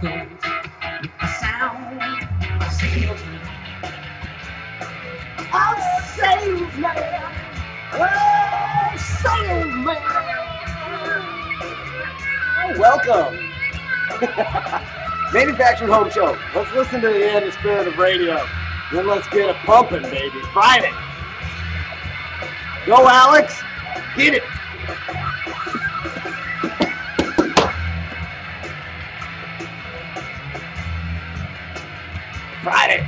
vehicles with the sound of salesmen. I'm salesman. Oh, salesman. Welcome. Manufactured Home Show. Let's listen to the end of Spirit of Radio. Then let's get it pumping, baby. Friday. Go, Alex. Get it. Friday.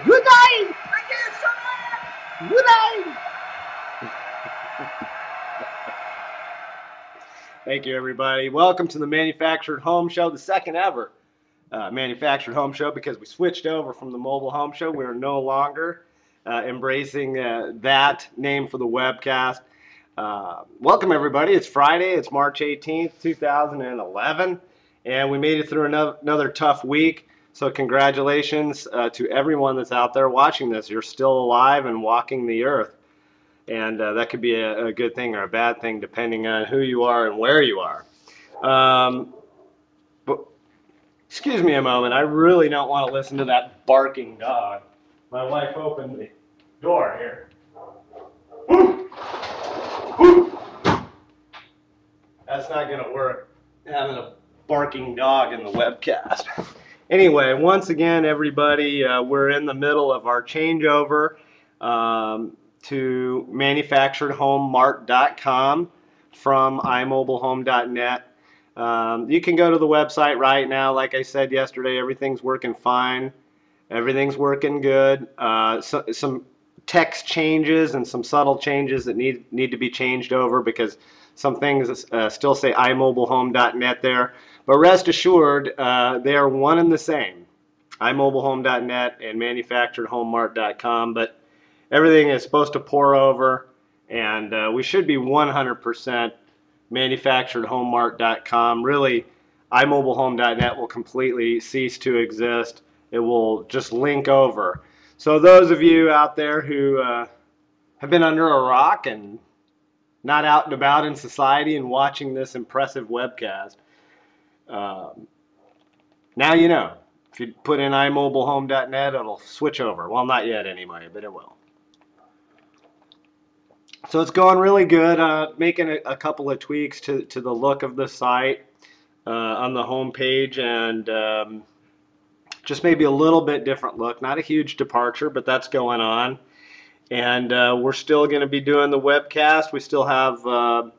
Good night. Good night. Thank you, everybody. Welcome to the Manufactured Home Show, the second ever Manufactured Home Show, because we switched over from the Mobile Home Show. We're no longer embracing that name for the webcast. Welcome, everybody. It's Friday. It's March 18th, 2011, and we made it through another tough week. So congratulations to everyone that's out there watching this. You're still alive and walking the earth. And that could be a good thing or a bad thing depending on who you are and where you are. But excuse me a moment. I really don't want to listen to that barking dog. My wife opened the door here. That's not going to work, having a barking dog in the webcast. Anyway, once again, everybody, we're in the middle of our changeover to manufacturedhomemart.com from imobilehome.net. You can go to the website right now. Like I said yesterday, everything's working fine. Everything's working good. Some text changes and some subtle changes that need to be changed over because some things still say imobilehome.net there. But rest assured, they are one and the same. imobilehome.net and manufacturedhomemart.com. But everything is supposed to pour over, and we should be 100% manufacturedhomemart.com. Really, imobilehome.net will completely cease to exist. It will just link over. So those of you out there who have been under a rock and not out and about in society and watching this impressive webcast, now you know. If you put in imobilehome.net, it'll switch over. Well, not yet anyway, but it will. So it's going really good. Making a couple of tweaks to the look of the site on the home page, and just maybe a little bit different look. Not a huge departure, but that's going on. And we're still going to be doing the webcast. We still have the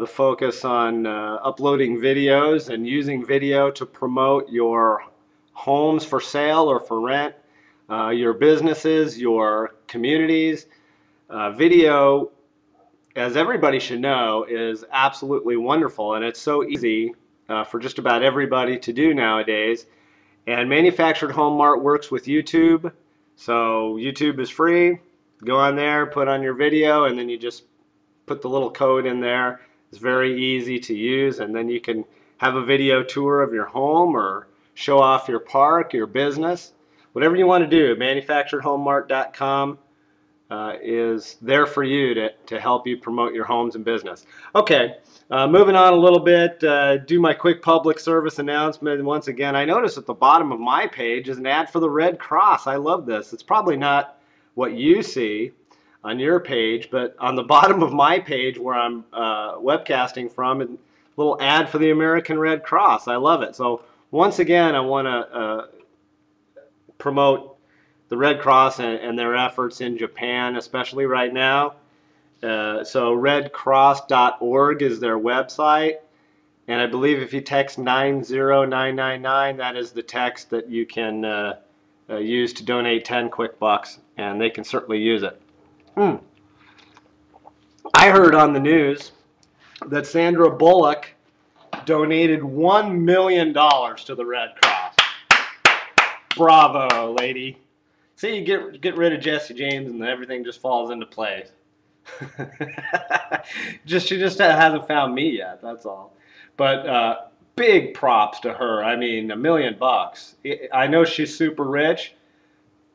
focus on uploading videos and using video to promote your homes for sale or for rent, your businesses, your communities. Video, as everybody should know, is absolutely wonderful, and it's so easy for just about everybody to do nowadays. And Manufactured Home Mart works with YouTube, so YouTube is free. Go on there, put on your video, and then you just put the little code in there. It's very easy to use, and then you can have a video tour of your home or show off your park, your business, whatever you want to do. manufacturedhomemart.com is there for you to help you promote your homes and business. Okay, moving on a little bit, do my quick public service announcement. Once again, I notice at the bottom of my page is an ad for the Red Cross. I love this. It's probably not what you see on your page, but on the bottom of my page where I'm webcasting from, a little ad for the American Red Cross. I love it. So once again, I want to promote the Red Cross and their efforts in Japan, especially right now. So redcross.org is their website, and I believe if you text 90999, that is the text that you can use to donate 10 quick bucks, and they can certainly use it. I heard on the news that Sandra Bullock donated $1 million to the Red Cross. Bravo, lady. See, you get rid of Jesse James and everything just falls into place. She just hasn't found me yet. That's all. But big props to her. I mean, $1 million. I know she's super rich,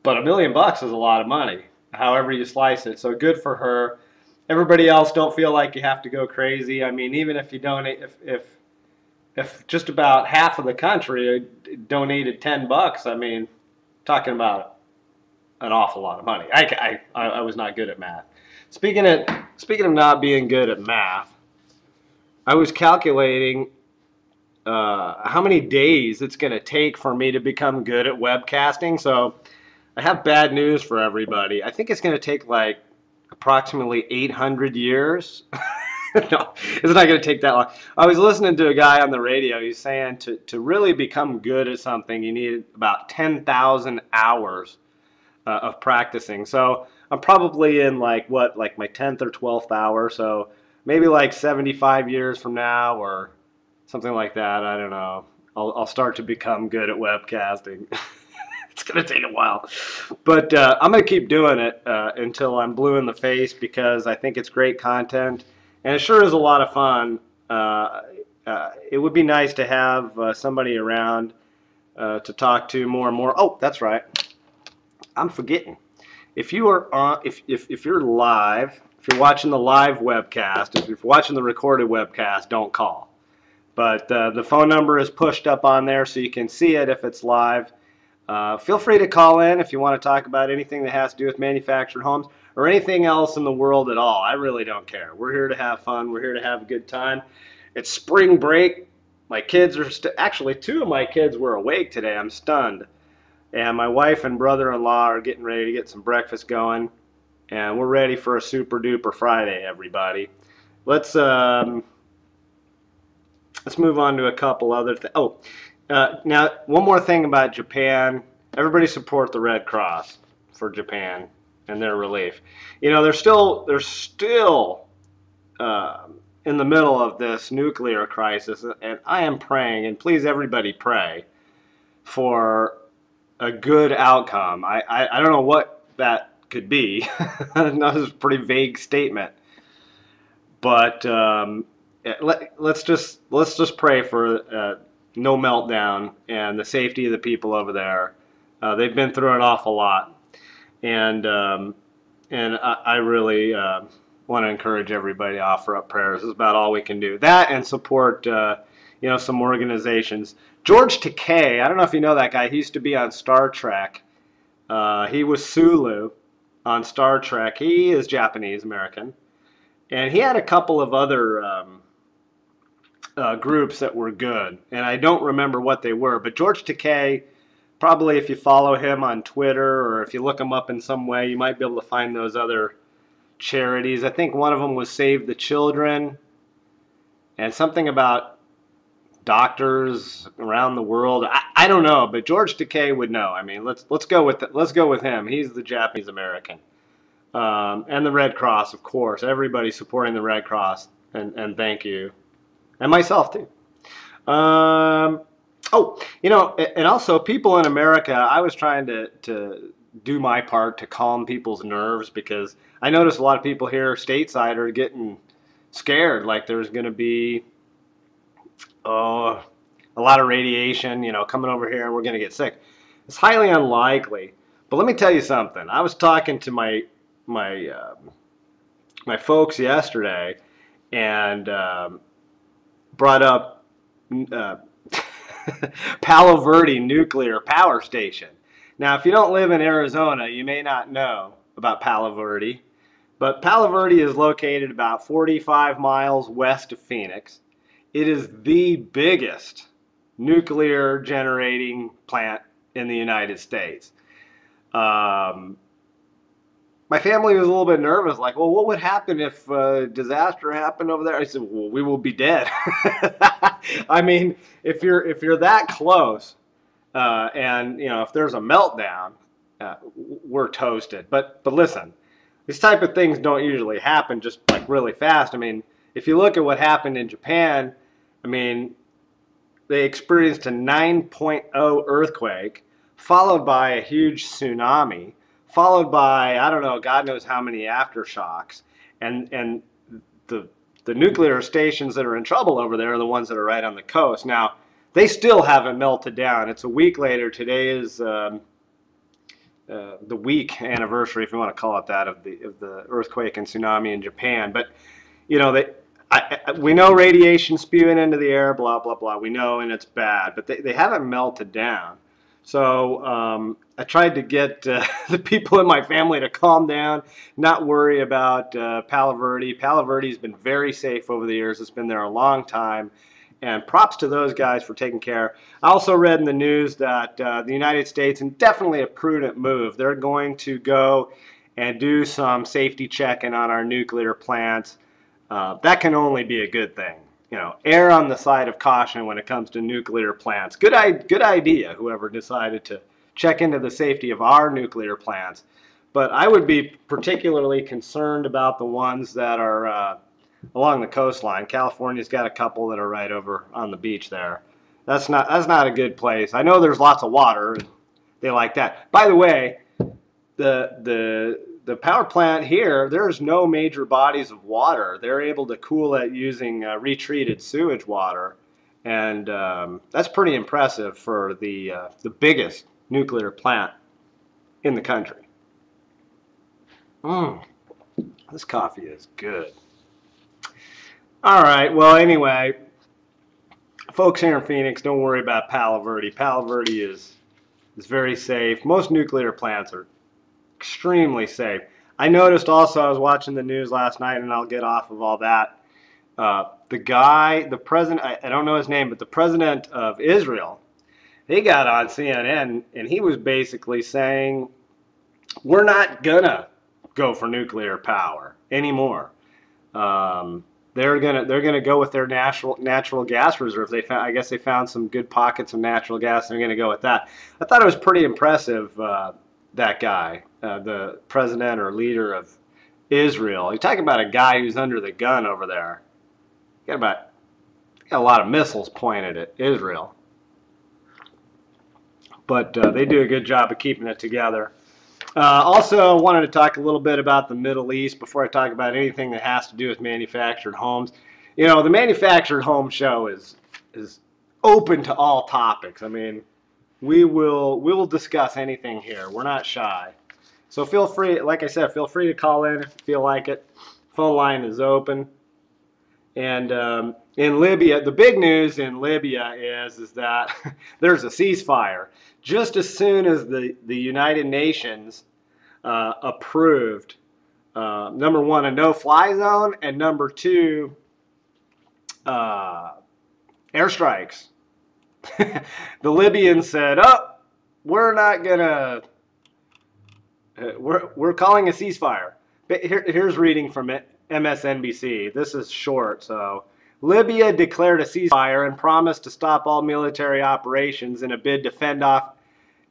but $1 million is a lot of money, however you slice it. So good for her. Everybody else, don't feel like you have to go crazy. I mean, even if you donate, if just about half of the country donated $10, I mean, talking about an awful lot of money. I was not good at math. Speaking of not being good at math, I was calculating how many days it's going to take for me to become good at webcasting. So I have bad news for everybody. I think it's going to take like approximately 800 years. No, it's not going to take that long. I was listening to a guy on the radio. He's saying to really become good at something, you need about 10,000 hours of practicing. So I'm probably in like my 10th or 12th hour. So maybe like 75 years from now or something like that. I don't know. I'll start to become good at webcasting. It's going to take a while. But I'm going to keep doing it until I'm blue in the face because I think it's great content. And it sure is a lot of fun. It would be nice to have somebody around to talk to more and more. Oh, that's right. I'm forgetting. If you are on, if you're live, if you're watching the live webcast, if you're watching the recorded webcast, don't call. But the phone number is pushed up on there so you can see it if it's live. Feel free to call in if you want to talk about anything that has to do with manufactured homes or anything else in the world at all. I really don't care. We're here to have fun. We're here to have a good time. It's spring break. My kids are actually 2 of my kids were awake today. I'm stunned. And my wife and brother-in-law are getting ready to get some breakfast going. And we're ready for a super duper Friday, everybody. Let's move on to a couple other things. Oh, now one more thing about Japan. Everybody support the Red Cross for Japan and their relief. You know, they're still in the middle of this nuclear crisis, and I am praying, and please everybody pray for a good outcome. I don't know what that could be. That is a pretty vague statement, but let's just pray for no meltdown and the safety of the people over there. They've been through an awful lot, and I really want to encourage everybody to offer up prayers. It's about all we can do. That and support some organizations. George Takei, I don't know if you know that guy. He used to be on Star Trek. He was Sulu on Star Trek. He is Japanese American, and he had a couple of other groups that were good, and I don't remember what they were. But George Takei, probably if you follow him on Twitter or if you look him up in some way, you might be able to find those other charities. I think one of them was Save the Children, and something about doctors around the world. I don't know, but George Takei would know. I mean, let's go with him. He's the Japanese American, and the Red Cross, of course. Everybody supporting the Red Cross, and thank you, and myself too. Oh, and also people in America. I was trying to do my part to calm people's nerves because I noticed a lot of people here stateside are getting scared, like there's going to be a lot of radiation, coming over here and we're going to get sick. It's highly unlikely. But let me tell you something. I was talking to my folks yesterday and brought up Palo Verde Nuclear Power Station. Now, if you don't live in Arizona, you may not know about Palo Verde, but Palo Verde is located about 45 miles west of Phoenix. It is the biggest nuclear generating plant in the United States. My family was a little bit nervous, like, well, what would happen if a disaster happened over there? I said, well, we will be dead. I mean, if you're that close, and if there's a meltdown, we're toasted. But listen, these type of things don't usually happen just like really fast. I mean, if you look at what happened in Japan, I mean, they experienced a 9.0 earthquake, followed by a huge tsunami, followed by, I don't know, God knows how many aftershocks. and the the nuclear stations that are in trouble over there are the ones that are right on the coast. Now, they still haven't melted down. It's a week later. Today is the week anniversary, if you want to call it that, of the earthquake and tsunami in Japan. But you know, we know radiation spewing into the air, blah blah blah. We know, and it's bad, but they haven't melted down. So I tried to get the people in my family to calm down, not worry about Palo Verde. Palo Verde's been very safe over the years. It's been there a long time. And props to those guys for taking care. I also read in the news that the United States, and definitely a prudent move, they're going to go and do some safety checking on our nuclear plants. That can only be a good thing. You know, err on the side of caution when it comes to nuclear plants. Good idea, whoever decided to check into the safety of our nuclear plants. But I would be particularly concerned about the ones that are along the coastline. California's got a couple that are right over on the beach there. That's not a good place. I know there's lots of water, and they like that. By the way, the power plant here, there's no major bodies of water. They're able to cool it using retreated sewage water, and that's pretty impressive for the biggest nuclear plant in the country. This coffee is good. All right, well, anyway, folks here in Phoenix, don't worry about Palo Verde. Palo Verde is very safe. Most nuclear plants are extremely safe. I noticed also, I was watching the news last night, and I'll get off of all that. The president, I don't know his name, but the president of Israel, he got on CNN, and he was basically saying, we're not gonna go for nuclear power anymore. They're gonna go with their natural gas reserve. I guess they found some good pockets of natural gas. They're gonna go with that. I thought it was pretty impressive. That guy, the president or leader of Israel. You talk about a guy who's under the gun over there. Got a lot of missiles pointed at Israel, but they do a good job of keeping it together. Also, wanted to talk a little bit about the Middle East before I talk about anything that has to do with manufactured homes. You know, the manufactured home show is open to all topics. I mean, we will discuss anything here. We're not shy. So feel free, like I said, feel free to call in if you feel like it. Phone line is open. And in Libya, the big news in Libya is that there's a ceasefire. Just as soon as the United Nations approved, number one, a no-fly zone, and number two, airstrikes. The Libyans said, "Oh, we're not gonna. We're calling a ceasefire." But here's reading from it. MSNBC. This is short, so Libya declared a ceasefire and promised to stop all military operations in a bid to fend off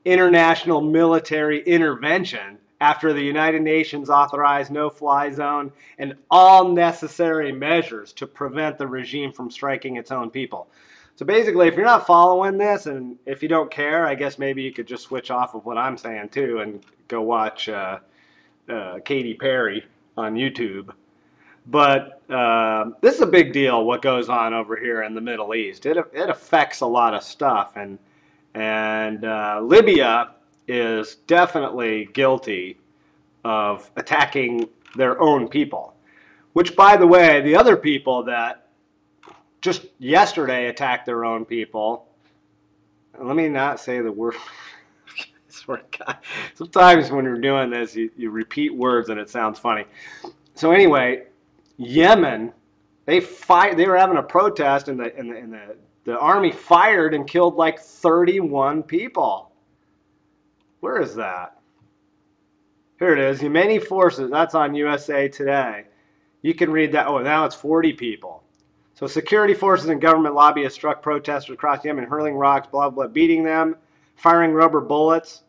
international military intervention after the United Nations authorized no-fly zone and all necessary measures to prevent the regime from striking its own people. So basically, if you're not following this, and if you don't care, I guess maybe you could just switch off of what I'm saying too and go watch Katy Perry on YouTube. But this is a big deal, what goes on over here in the Middle East. It affects a lot of stuff, and Libya is definitely guilty of attacking their own people. Which, by the way, the other people that just yesterday attacked their own people, let me not say the word. I swear to God. Sometimes when you're doing this, you repeat words and it sounds funny. So anyway, Yemen, they were having a protest, and the army fired and killed like 31 people. Where is that? Here it is. Yemeni forces. That's on USA Today. You can read that. Oh, now it's 40 people. So security forces and government lobbyists struck protesters across Yemen, hurling rocks, blah, blah, beating them, firing rubber bullets.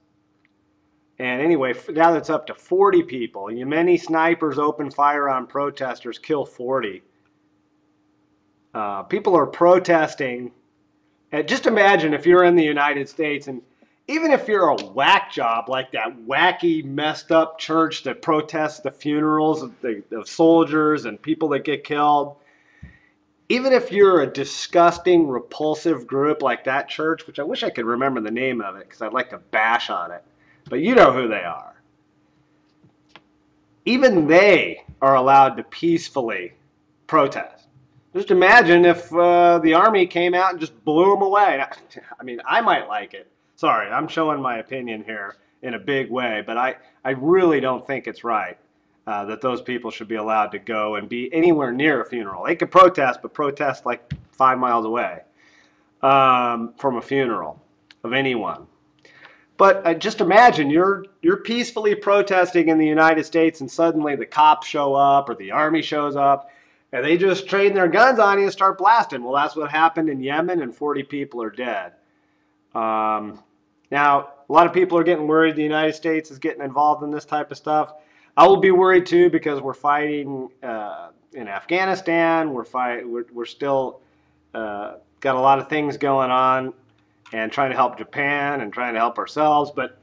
And anyway, now that's up to 40 people. Yemeni snipers open fire on protesters, kill 40. People are protesting. And just imagine if you're in the United States and even if you're a whack job like that wacky, messed up church that protests the funerals of soldiers and people that get killed, even if you're a disgusting, repulsive group like that church, which I wish I could remember the name of it because I'd like to bash on it, but you know who they are. Even they are allowed to peacefully protest. Just imagine if the army came out and just blew them away. I mean, I might like it. Sorry, I'm showing my opinion here in a big way, but I really don't think it's right that those people should be allowed to go and be anywhere near a funeral. They could protest, but protest like 5 miles away from a funeral of anyone. But just imagine you're peacefully protesting in the United States, and suddenly the cops show up or the army shows up, and they just train their guns on you and start blasting. Well, that's what happened in Yemen, and 40 people are dead. Now, a lot of people are getting worried the United States is getting involved in this type of stuff. I will be worried too because we're fighting in Afghanistan. We're still got a lot of things going on, and trying to help Japan and trying to help ourselves. But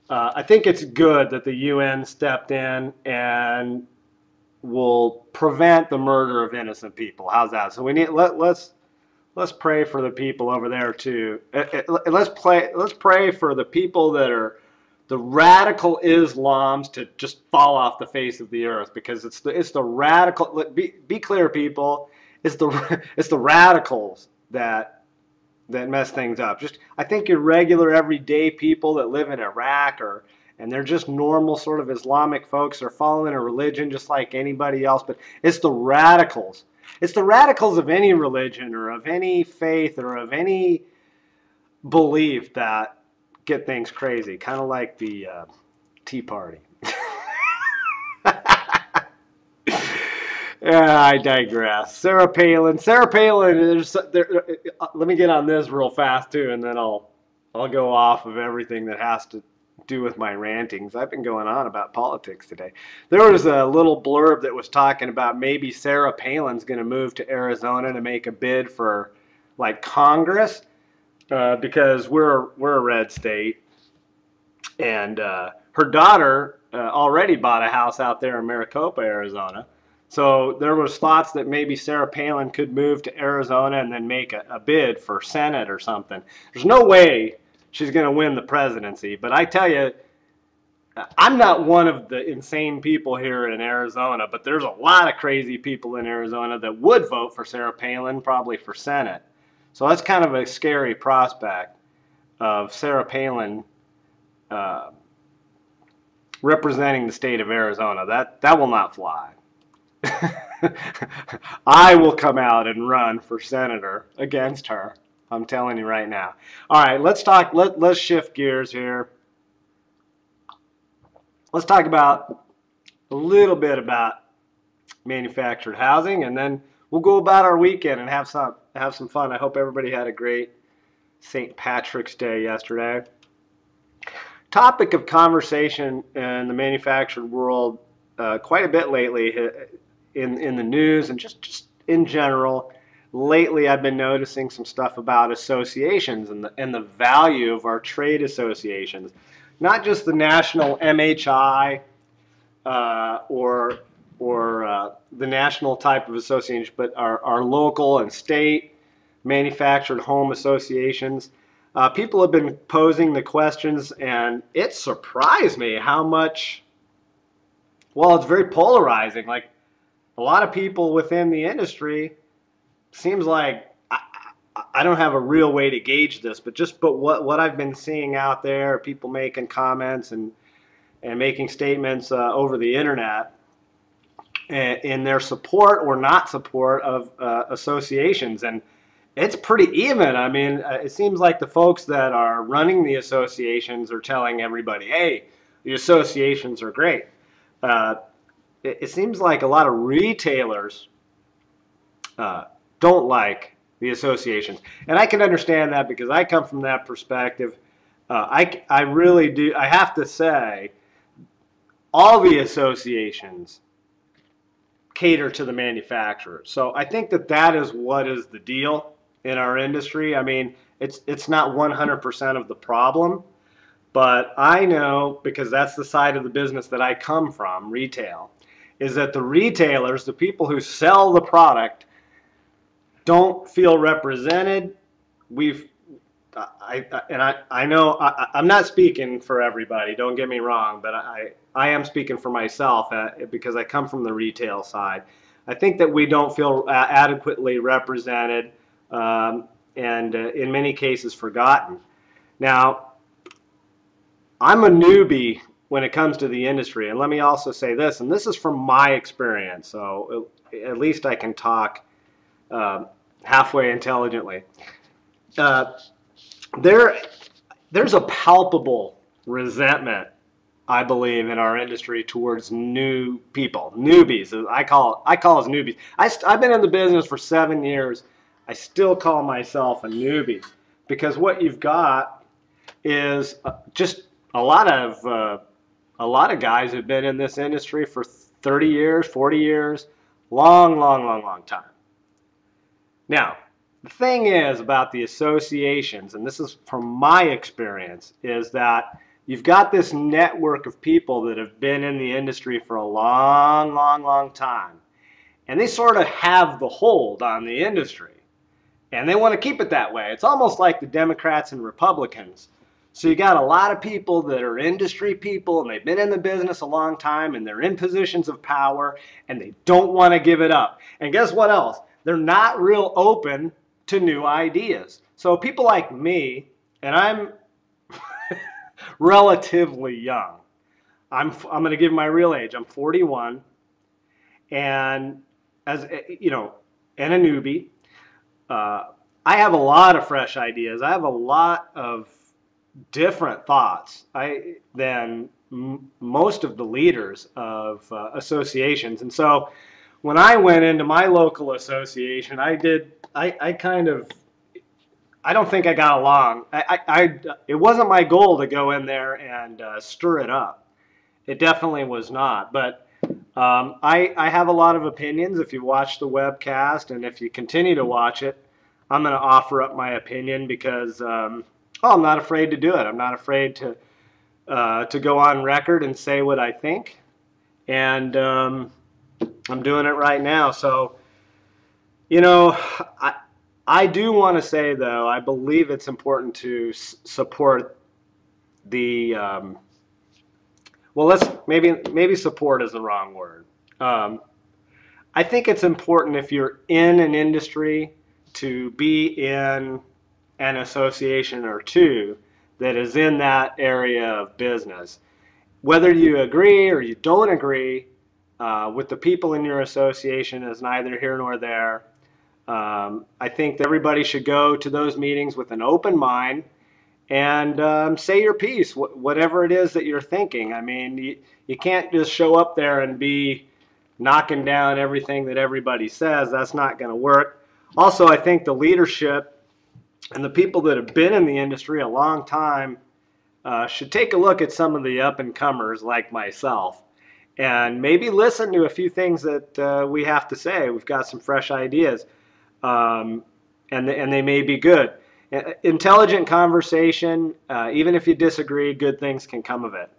I think it's good that the UN stepped in and will prevent the murder of innocent people. How's that? So we need let's pray for the people over there too. Let's pray for the people that are the radical Islams to just fall off the face of the earth, because it's the radical. Be clear, people. It's the radicals that mess things up. I think your regular everyday people that live in Iraq and they're just normal sort of Islamic folks. They're following a religion just like anybody else, but it's the radicals. It's the radicals of any religion or of any faith or of any belief that get things crazy, kind of like the Tea Party. Yeah, I digress. Sarah Palin. Let me get on this real fast too, and then I'll go off of everything that has to do with my rantings. I've been going on about politics today. There was a little blurb that was talking about maybe Sarah Palin's going to move to Arizona to make a bid for like Congress because we're a red state, and her daughter already bought a house out there in Maricopa, Arizona. So there was thoughts that maybe Sarah Palin could move to Arizona and then make a bid for Senate or something. There's no way she's going to win the presidency. But I tell you, I'm not one of the insane people here in Arizona, but there's a lot of crazy people in Arizona that would vote for Sarah Palin, probably for Senate. So that's kind of a scary prospect of Sarah Palin representing the state of Arizona. That will not fly. I will come out and run for senator against her. I'm telling you right now. All right, let's talk. Let's shift gears here. Let's talk about a little bit about manufactured housing, and then we'll go about our weekend and have some fun. I hope everybody had a great St. Patrick's Day yesterday. Topic of conversation in the manufactured world quite a bit lately in the news and just in general. Lately, I've been noticing some stuff about associations and the value of our trade associations, not just the national MHI or the national type of association, but our local and state manufactured home associations. People have been posing the questions, and it surprised me how much. Well, it's very polarizing. Like, a lot of people within the industry, seems like I don't have a real way to gauge this, but what I've been seeing out there, people making comments and making statements over the internet in their support or not support of associations, and it's pretty even. I mean, it seems like the folks that are running the associations are telling everybody, "Hey, the associations are great." It seems like a lot of retailers don't like the associations, and I can understand that because I come from that perspective. I really do. I have to say, all the associations cater to the manufacturers, so I think that is what is the deal in our industry. I mean, it's not 100% of the problem, But I know, because that's the side of the business that I come from, retail, is that the retailers, the people who sell the product, don't feel represented. We've I know I'm not speaking for everybody. Don't get me wrong, but I am speaking for myself because I come from the retail side. I think that we don't feel adequately represented, and in many cases forgotten. Now, I'm a newbie when it comes to the industry, and let me also say this, and this is from my experience, so at least I can talk uh, halfway intelligently. Uh, there there's a palpable resentment, I believe, in our industry towards new people, newbies. I call us newbies. I've been in the business for 7 years. I still call myself a newbie because what you've got is just a lot of guys who've been in this industry for 30 years, 40 years, long time. Now, the thing is about the associations, and this is from my experience, is that you've got this network of people that have been in the industry for a long time. And they sort of have the hold on the industry. And they want to keep it that way. It's almost like the Democrats and Republicans. So you got a lot of people that are industry people, and they've been in the business a long time, and they're in positions of power, and they don't want to give it up. And guess what else? They're not real open to new ideas. So people like me, and I'm relatively young. I'm going to give my real age. I'm 41, and as you know, and a newbie. I have a lot of fresh ideas. I have a lot of different thoughts than most of the leaders of associations. And so when I went into my local association, I don't think I got along. It wasn't my goal to go in there and stir it up. It definitely was not. But I have a lot of opinions. If you watch the webcast and if you continue to watch it, I'm going to offer up my opinion because I'm not afraid to do it. I'm not afraid to go on record and say what I think, and I'm doing it right now. So, you know, I do want to say though, I believe it's important to support the well, maybe support is the wrong word. I think it's important if you're in an industry to be in an association or two that is in that area of business. Whether you agree or you don't agree with the people in your association is neither here nor there. I think that everybody should go to those meetings with an open mind and say your piece, whatever it is that you're thinking. I mean, you can't just show up there and be knocking down everything that everybody says. That's not going to work. Also, I think the leadership and the people that have been in the industry a long time should take a look at some of the up-and-comers like myself and maybe listen to a few things that we have to say. We've got some fresh ideas, and they may be good. Intelligent conversation, even if you disagree, good things can come of it.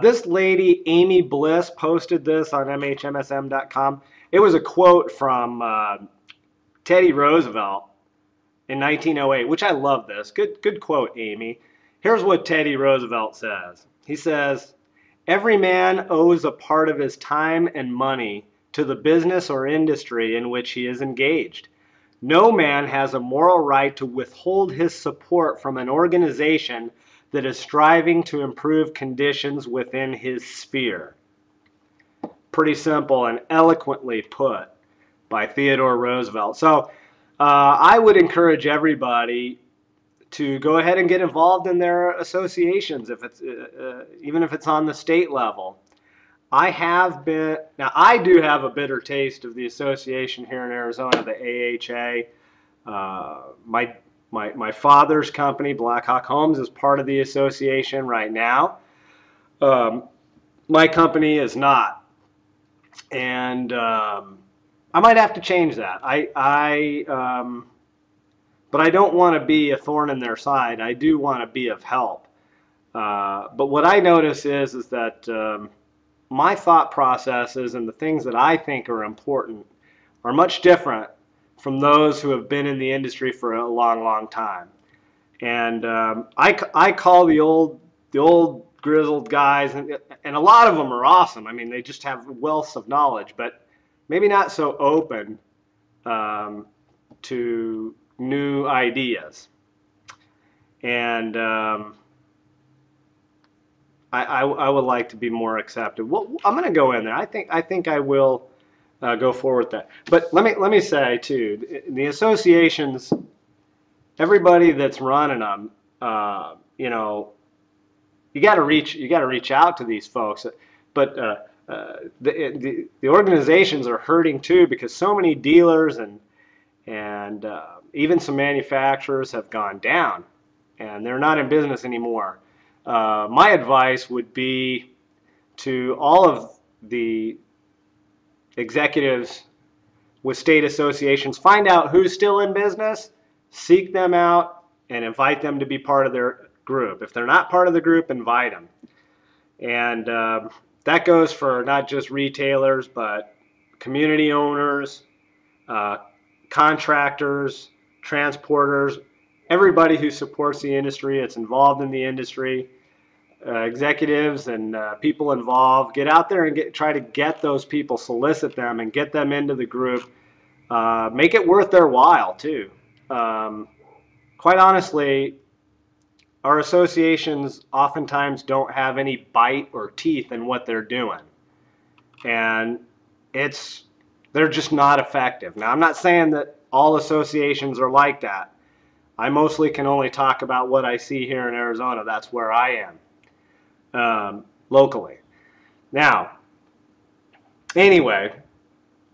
This lady, Amy Bliss, posted this on mhmsm.com. It was a quote from Teddy Roosevelt in 1908, which I love this. Good quote, Amy. Here's what Teddy Roosevelt says. He says, "Every man owes a part of his time and money to the business or industry in which he is engaged. No man has a moral right to withhold his support from an organization that is striving to improve conditions within his sphere." Pretty simple and eloquently put by Theodore Roosevelt. So I would encourage everybody to go ahead and get involved in their associations, if it's even if it's on the state level. I do have a bitter taste of the association here in Arizona, the AHA. My father's company, Blackhawk Homes, is part of the association right now. My company is not, and I might have to change that. But I don't want to be a thorn in their side. I do want to be of help. But what I notice is that my thought processes and the things that I think are important are much different from those who have been in the industry for a long, long time. And I call the old grizzled guys, and a lot of them are awesome. I mean, they just have wealths of knowledge, but maybe not so open to new ideas. And I would like to be more accepted. Well, I'm going to go in there. I think I will go forward with that. But let me say too, the associations, everybody that's running them, you know, you got to reach out to these folks. But the organizations are hurting too, because so many dealers and even some manufacturers have gone down, and they're not in business anymore. My advice would be to all of the executives with state associations, find out who's still in business, seek them out, and invite them to be part of their group. If they're not part of the group, invite them. And that goes for not just retailers, but community owners, contractors, transporters, everybody who supports the industry, it's involved in the industry, executives and people involved. Get out there and try to get those people, solicit them, and get them into the group. Make it worth their while too. Quite honestly, our associations oftentimes don't have any bite or teeth in what they're doing, and they're just not effective. Now, I'm not saying that all associations are like that. I mostly can only talk about what I see here in Arizona. That's where I am, locally. Now, anyway,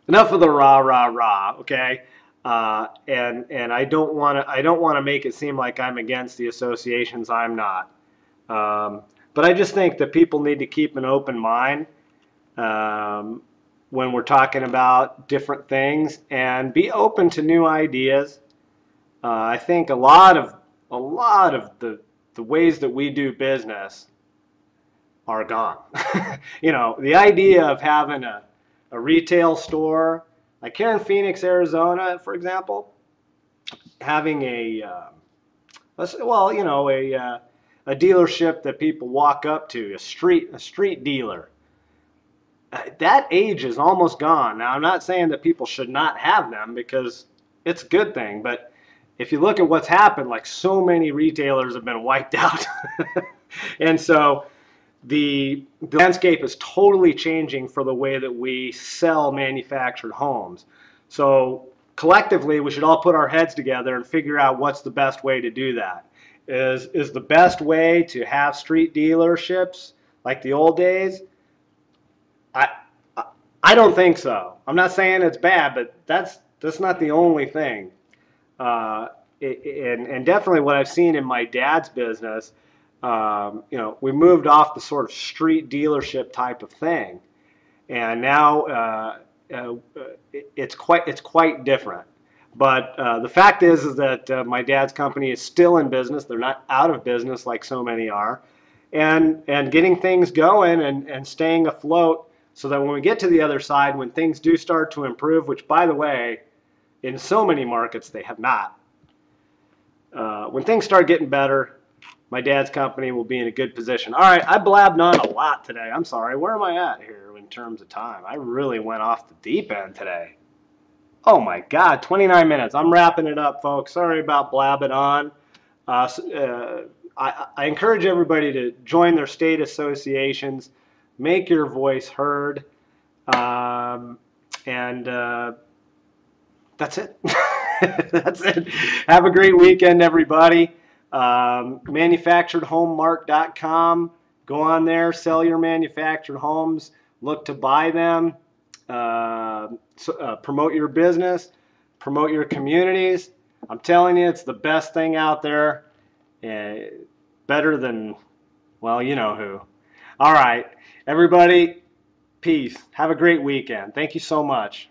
enough of the rah rah rah. Okay, and I don't want to make it seem like I'm against the associations. I'm not. But I just think that people need to keep an open mind when we're talking about different things, and be open to new ideas. I think a lot of the ways that we do business are gone. You know, the idea of having a retail store, like here in Phoenix, Arizona, for example, having well, you know, a dealership that people walk up to, a street dealer. That age is almost gone. Now, I'm not saying that people should not have them, because it's a good thing, but if you look at what's happened, like, so many retailers have been wiped out. And so the landscape is totally changing for the way that we sell manufactured homes. So collectively, we should all put our heads together and figure out what's the best way to do that. Is the best way to have street dealerships like the old days? I don't think so. I'm not saying it's bad, but that's not the only thing. And definitely what I've seen in my dad's business, you know, we moved off the sort of street dealership type of thing, and now it's quite different. But the fact is that my dad's company is still in business. They're not out of business like so many are, and getting things going and staying afloat, so that when we get to the other side, when things do start to improve, which, by the way, in so many markets they have not. When things start getting better, my dad's company will be in a good position. All right, I blabbed on a lot today. I'm sorry. Where am I at here in terms of time? I really went off the deep end today. Oh my God, 29 minutes. I'm wrapping it up, folks. Sorry about blabbing on. I encourage everybody to join their state associations, make your voice heard, and that's it. That's it. Have a great weekend, everybody. Manufacturedhomemart.com. Go on there, sell your manufactured homes, look to buy them, promote your business, promote your communities. I'm telling you, it's the best thing out there. Better than, well, you know who. All right, everybody, peace. Have a great weekend. Thank you so much.